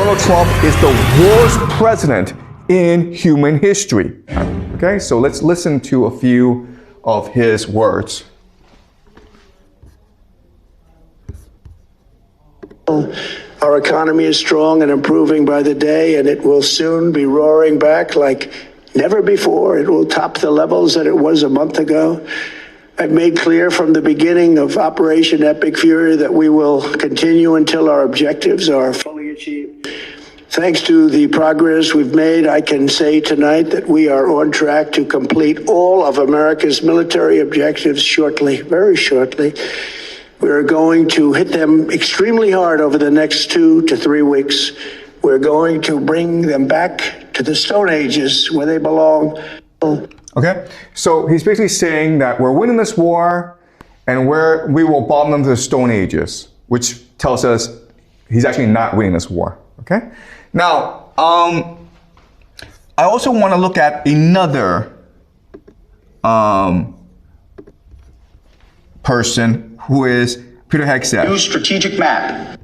Donald Trump is the worst president in human history. Okay, so let's listen to a few of his words. Our economy is strong and improving by the day, and it will soon be roaring back like never before. It will top the levels that it was a month ago. I've made clear from the beginning of Operation Epic Fury that we will continue until our objectives are fully achieved. Thanks to the progress we've made, I can say tonight that we are on track to complete all of America's military objectives shortly, very shortly. We're going to hit them extremely hard over the next 2 to 3 weeks. We're going to bring them back to the Stone Ages where they belong. Okay, so he's basically saying that we're winning this war and we will bomb them to the Stone Ages, which tells us he's actually not winning this war. Okay, now I also want to look at another person who is Peter Hegseth. New strategic map.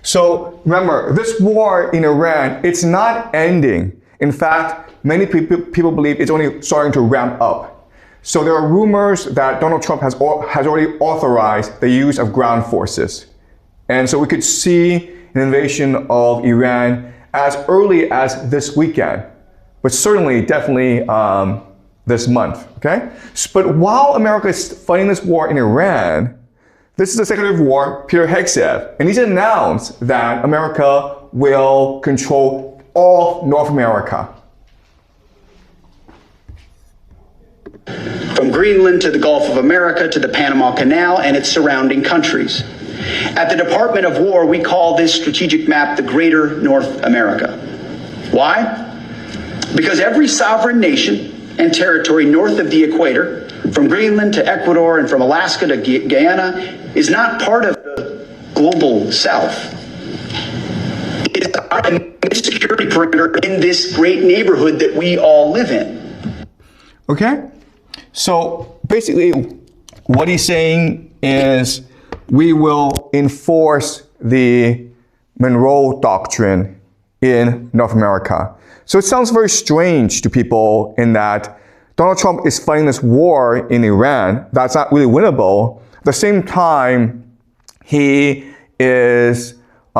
So remember, this war in Iran, it's not ending. In fact, many people believe it's only starting to ramp up. So there are rumors that Donald Trump has already authorized the use of ground forces. And so we could see an invasion of Iran as early as this weekend, but certainly, definitely this month, okay? But while America is fighting this war in Iran, this is the Secretary of War, Peter Hegseth, and he's announced that America will control all North America. From Greenland to the Gulf of America to the Panama Canal and its surrounding countries. At the Department of War, we call this strategic map the Greater North America. Why? Because every sovereign nation and territory north of the equator, from Greenland to Ecuador and from Alaska to Guyana, is not part of the global south. It is a security perimeter in this great neighborhood that we all live in. Okay? So basically, what he's saying is we will enforce the Monroe Doctrine in North America. So it sounds very strange to people in that Donald Trump is fighting this war in Iran that's not really winnable. At the same time, he is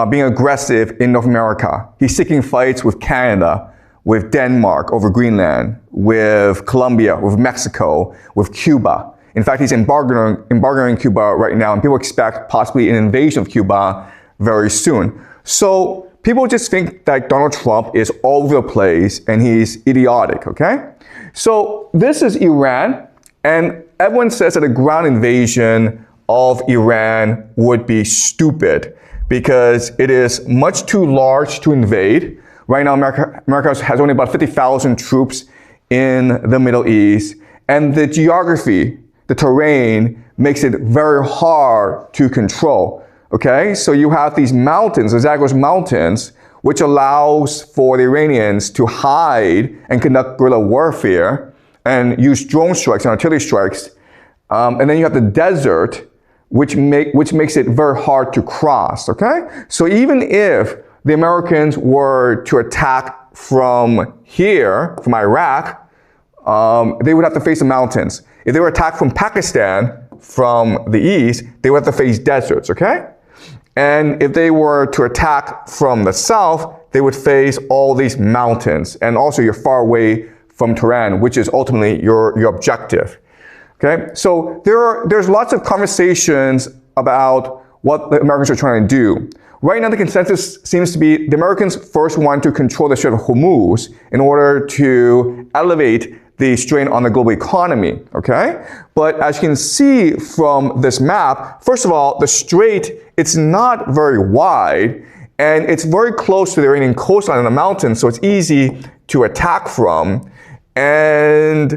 being aggressive in North America. He's seeking fights with Canada, with Denmark over Greenland, with Colombia, with Mexico, with Cuba. In fact, he's embargoing Cuba right now, and people expect possibly an invasion of Cuba very soon. So people just think that Donald Trump is all over the place and he's idiotic, okay? So this is Iran, and everyone says that a ground invasion of Iran would be stupid because it is much too large to invade. Right now, America has only about 50,000 troops in the Middle East, and the geography, the terrain, makes it very hard to control. Okay, so you have these mountains, the Zagros Mountains, which allows for the Iranians to hide and conduct guerrilla warfare and use drone strikes and artillery strikes. And then you have the desert, which makes it very hard to cross, okay? So even if the Americans were to attack from here, from Iraq, they would have to face the mountains. If they were attacked from Pakistan, from the east, they would have to face deserts, okay? And if they were to attack from the south, they would face all these mountains. And also you're far away from Tehran, which is ultimately your objective. Okay, so there's lots of conversations about what the Americans are trying to do. Right now, the consensus seems to be the Americans first want to control the Strait of Hormuz in order to elevate the strain on the global economy, okay? But as you can see from this map, first of all, the strait, it's not very wide, and it's very close to the Iranian coastline in the mountains, so it's easy to attack from. And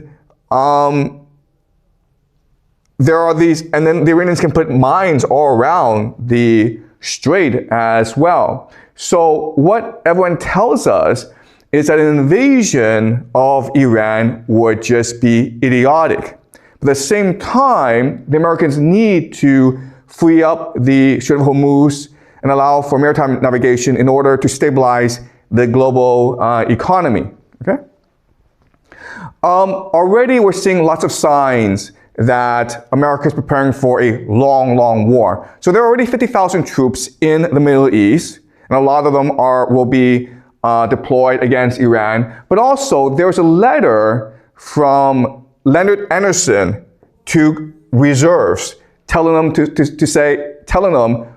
there are these, and then the Iranians can put mines all around the strait as well. So what everyone tells us is that an invasion of Iran would just be idiotic. But at the same time, the Americans need to free up the Strait of Hormuz and allow for maritime navigation in order to stabilize the global economy. Okay? Already we're seeing lots of signs that America is preparing for a long, long war. So there are already 50,000 troops in the Middle East, and a lot of them will be deployed against Iran. But also there's a letter from Leonard Anderson to reserves, telling them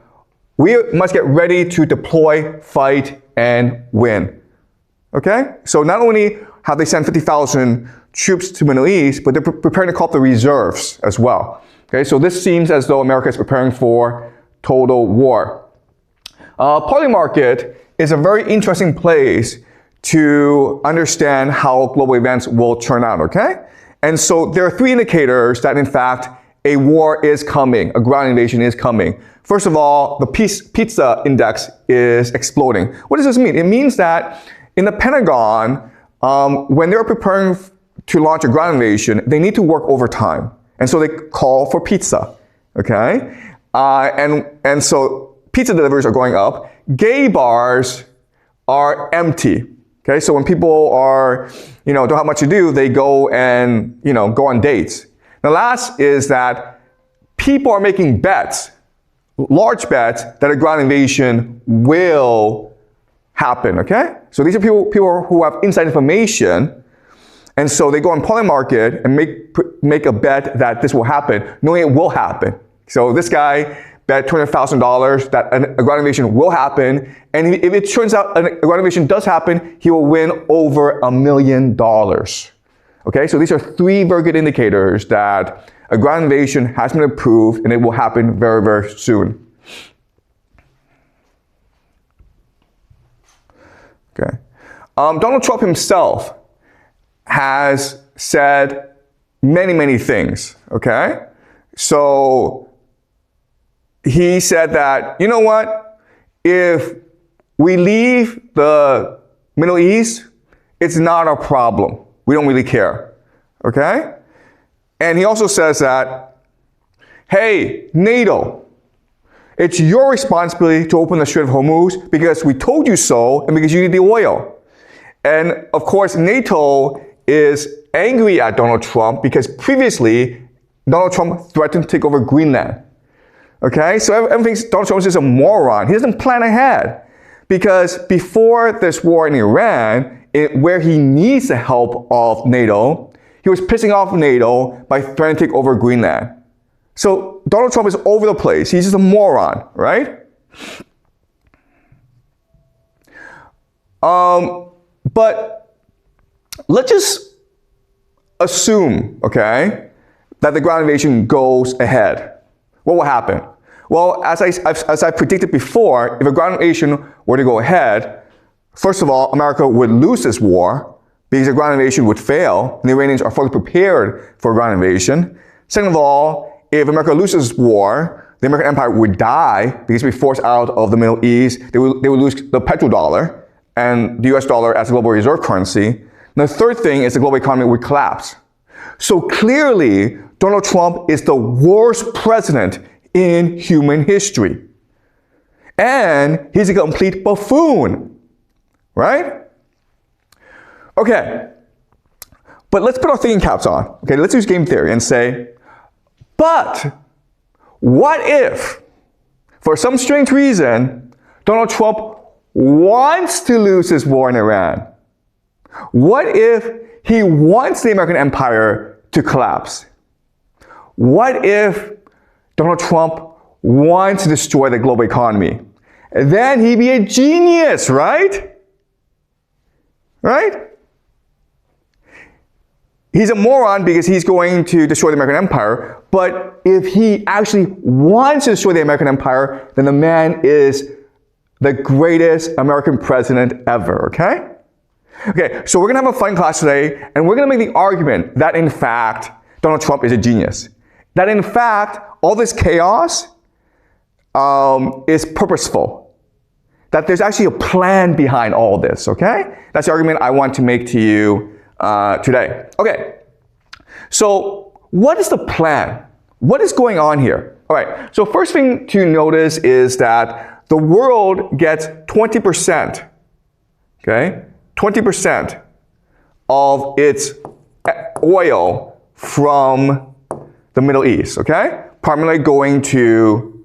we must get ready to deploy, fight, and win. Okay? So not only have they sent 50,000 troops to the Middle East, but they're preparing to call up the reserves as well. Okay? So this seems as though America is preparing for total war. Polymarket is a very interesting place to understand how global events will turn out, okay? And so there are three indicators that, in fact, a war is coming, a ground invasion is coming. First of all, the pizza index is exploding. What does this mean? It means that in the Pentagon, when they're preparing to launch a ground invasion, they need to work overtime. And so they call for pizza, okay? And so pizza deliveries are going up. Gay bars are empty, okay? So when people are, don't have much to do, they go and, go on dates. The last is that people are making bets, large bets, that a ground invasion will happen, okay? So these are people who have inside information, and so they go on Polymarket and make a bet that this will happen, knowing it will happen. So this guy bet $200,000 that a ground invasion will happen, and if it turns out a ground invasion does happen, he will win over $1 million. Okay, so these are three very good indicators that a ground invasion has been approved and it will happen very, very soon. Okay. Donald Trump himself has said many, many things, okay? So he said that, you know what? If we leave the Middle East, it's not our problem. We don't really care, okay? And he also says that, hey, NATO, it's your responsibility to open the Strait of Hormuz because we told you so and because you need the oil. And of course, NATO is angry at Donald Trump because previously, Donald Trump threatened to take over Greenland. Okay, so everyone thinks Donald Trump is just a moron. He doesn't plan ahead. Because before this war in Iran, where he needs the help of NATO, he was pissing off NATO by threatening to take over Greenland. So Donald Trump is over the place. He's just a moron, right? But let's just assume, okay, that the ground invasion goes ahead. What will happen? Well, as I predicted before, if a ground invasion were to go ahead, first of all, America would lose this war because the ground invasion would fail, and the Iranians are fully prepared for a ground invasion. Second of all, if America loses this war, the American empire would die because we'd be forced out of the Middle East. They would lose the petrodollar and the US dollar as a global reserve currency. And the third thing is the global economy would collapse. So clearly, Donald Trump is the worst president in human history. And he's a complete buffoon, right? Okay, but let's put our thinking caps on. Okay, let's use game theory and say, but what if, for some strange reason, Donald Trump wants to lose this war in Iran? What if he wants the American empire to collapse? What if Donald Trump wants to destroy the global economy? Then he'd be a genius, right? Right? He's a moron because he's going to destroy the American empire, but if he actually wants to destroy the American empire, then the man is the greatest American president ever, okay? Okay, so we're gonna have a fun class today, and we're gonna make the argument that in fact, Donald Trump is a genius. That in fact, all this chaos is purposeful. That there's actually a plan behind all this, okay? That's the argument I want to make to you today. Okay, so what is the plan? What is going on here? All right, so first thing to notice is that the world gets 20%, okay? 20% of its oil from the Middle East, okay? Primarily going to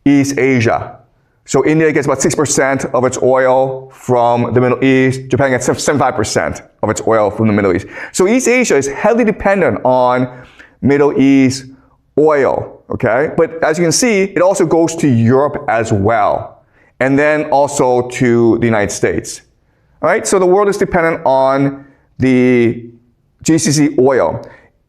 East Asia. So India gets about 6% of its oil from the Middle East. Japan gets 75% of its oil from the Middle East. So East Asia is heavily dependent on Middle East oil, okay? But as you can see, it also goes to Europe as well, and then also to the United States. All right, so the world is dependent on the GCC oil.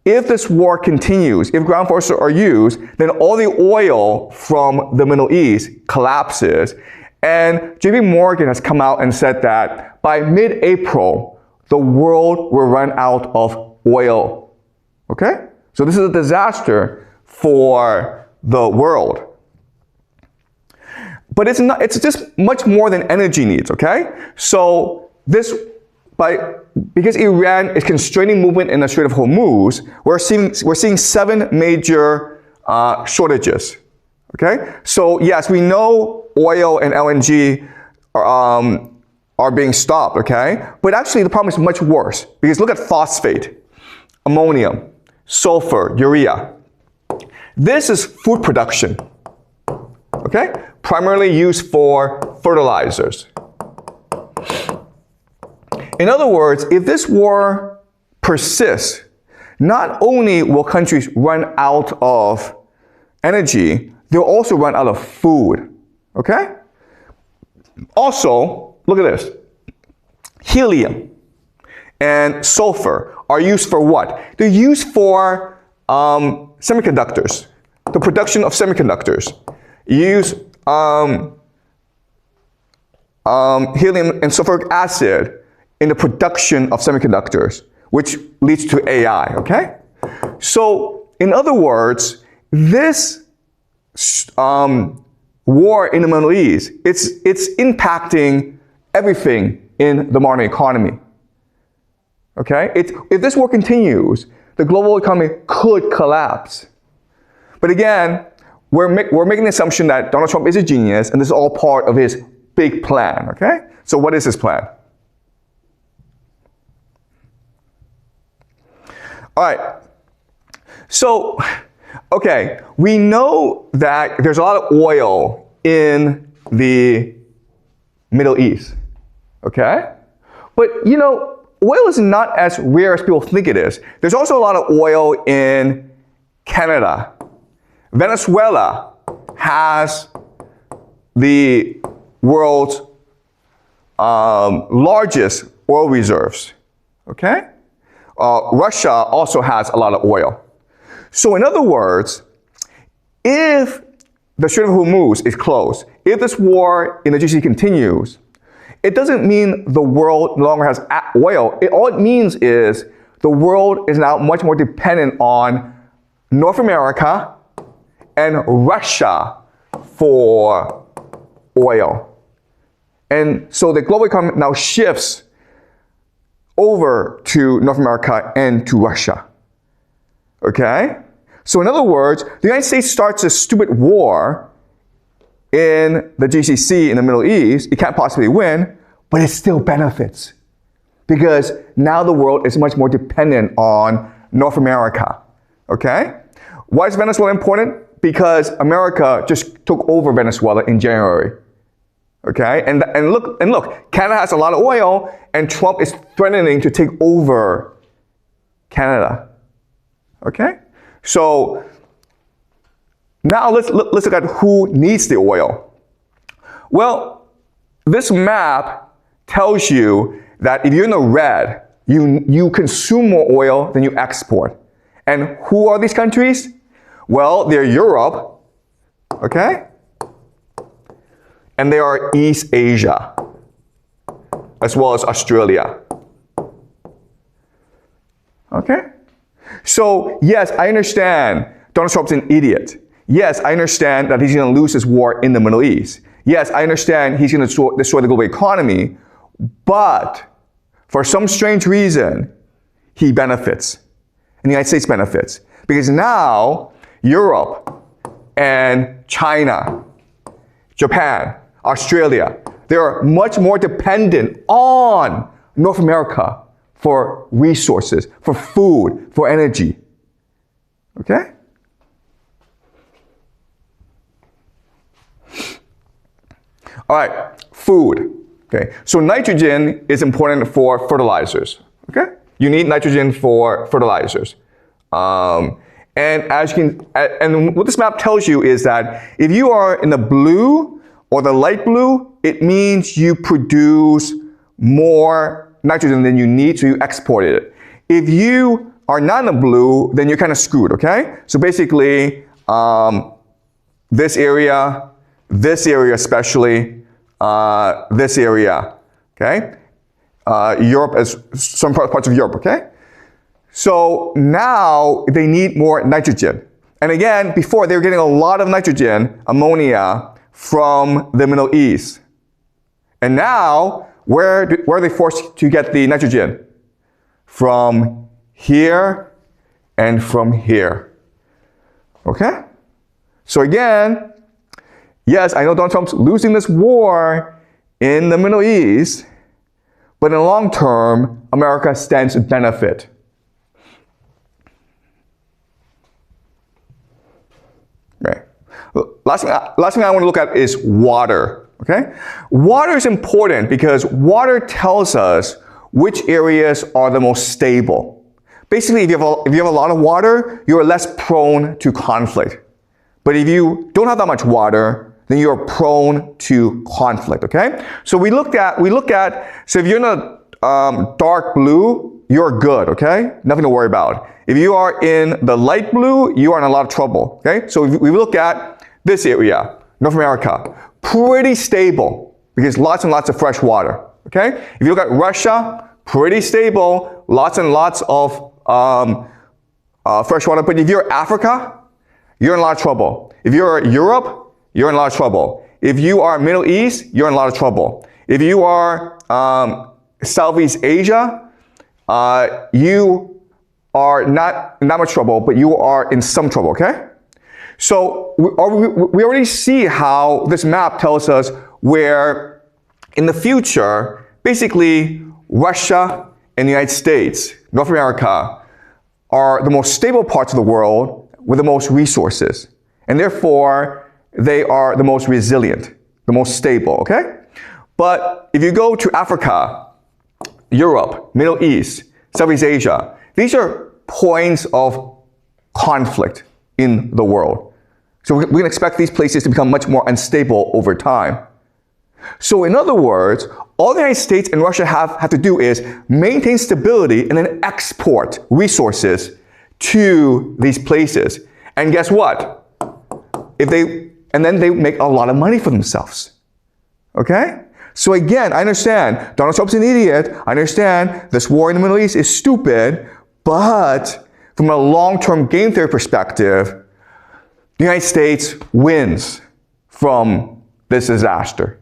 If this war continues, if ground forces are used, then all the oil from the Middle East collapses. And JP Morgan has come out and said that by mid-April, the world will run out of oil. Okay? So this is a disaster for the world. But it's just much more than energy needs, okay? So because Iran is constraining movement in the Strait of Hormuz, we're seeing 7 major shortages. Okay, so yes, we know oil and LNG are being stopped. Okay, but actually the problem is much worse because look at phosphate, ammonium, sulfur, urea. This is food production. Okay, primarily used for fertilizers. In other words, if this war persists, not only will countries run out of energy, they'll also run out of food, okay? Also, look at this. Helium and sulfur are used for what? They're used for semiconductors, the production of semiconductors. You use helium and sulfuric acid in the production of semiconductors, which leads to AI, okay? So, in other words, this war in the Middle East, it's impacting everything in the modern economy, okay? If this war continues, the global economy could collapse. But again, we're making the assumption that Donald Trump is a genius, and this is all part of his big plan, okay? So what is his plan? All right, so, okay, we know that there's a lot of oil in the Middle East, okay? But, you know, oil is not as rare as people think it is. There's also a lot of oil in Canada. Venezuela has the world's largest oil reserves, okay? Russia also has a lot of oil. So in other words, if the Strait of Hormuz is closed, if this war in the GCC continues, it doesn't mean the world no longer has oil. All it means is the world is now much more dependent on North America and Russia for oil. And so the global economy now shifts over to North America and to Russia. Okay? So in other words, the United States starts a stupid war in the GCC in the Middle East. It can't possibly win, but it still benefits because now the world is much more dependent on North America. Okay? Why is Venezuela important? Because America just took over Venezuela in January. Okay, and look, Canada has a lot of oil, and Trump is threatening to take over Canada. Okay, so now let's look at who needs the oil. Well, this map tells you that if you're in the red, you consume more oil than you export. And who are these countries? Well, they're Europe. Okay. And they are East Asia, as well as Australia. Okay? So, yes, I understand Donald Trump's an idiot. Yes, I understand that he's going to lose this war in the Middle East. Yes, I understand he's going to destroy the global economy. But for some strange reason, he benefits. And the United States benefits. Because now Europe and China, Japan, Australia, they're much more dependent on North America for resources, for food, for energy. Okay? All right, food. Okay, so nitrogen is important for fertilizers. Okay, you need nitrogen for fertilizers. And as you can, and what this map tells you is that if you are in the blue or the light blue, it means you produce more nitrogen than you need, so you export it. If you are not in the blue, then you're kind of screwed, okay? So basically, this area especially, this area, okay? Europe, as some parts of Europe, okay? So now they need more nitrogen. And again, before they were getting a lot of nitrogen, ammonia, from the Middle East. And now, where are they forced to get the nitrogen? From here and from here. Okay? So again, yes, I know Donald Trump's losing this war in the Middle East, but in the long term, America stands to benefit. Right. Last thing I want to look at is water. Okay? Water is important because water tells us which areas are the most stable. Basically, if you have a lot of water, you're less prone to conflict. But if you don't have that much water, then you're prone to conflict, okay? So we look at, so if you're in a dark blue, you're good, okay? Nothing to worry about. If you are in the light blue, you are in a lot of trouble, okay? So if we look at this area, North America, pretty stable because lots and lots of fresh water, okay? If you look at Russia, pretty stable, lots and lots of fresh water. But if you're Africa, you're in a lot of trouble. If you're Europe, you're in a lot of trouble. If you are Middle East, you're in a lot of trouble. If you are Southeast Asia, you are not in that much trouble, but you are in some trouble, okay? So we already see how this map tells us where in the future, basically Russia and the United States, North America, are the most stable parts of the world with the most resources. And therefore, they are the most resilient, the most stable, okay? But if you go to Africa, Europe, Middle East, Southeast Asia, these are points of conflict in the world. So we can expect these places to become much more unstable over time. So in other words, all the United States and Russia have to do is maintain stability and then export resources to these places. And guess what? And then they make a lot of money for themselves. Okay? So again, I understand Donald Trump's an idiot. I understand this war in the Middle East is stupid, but from a long-term game theory perspective, the United States wins from this disaster.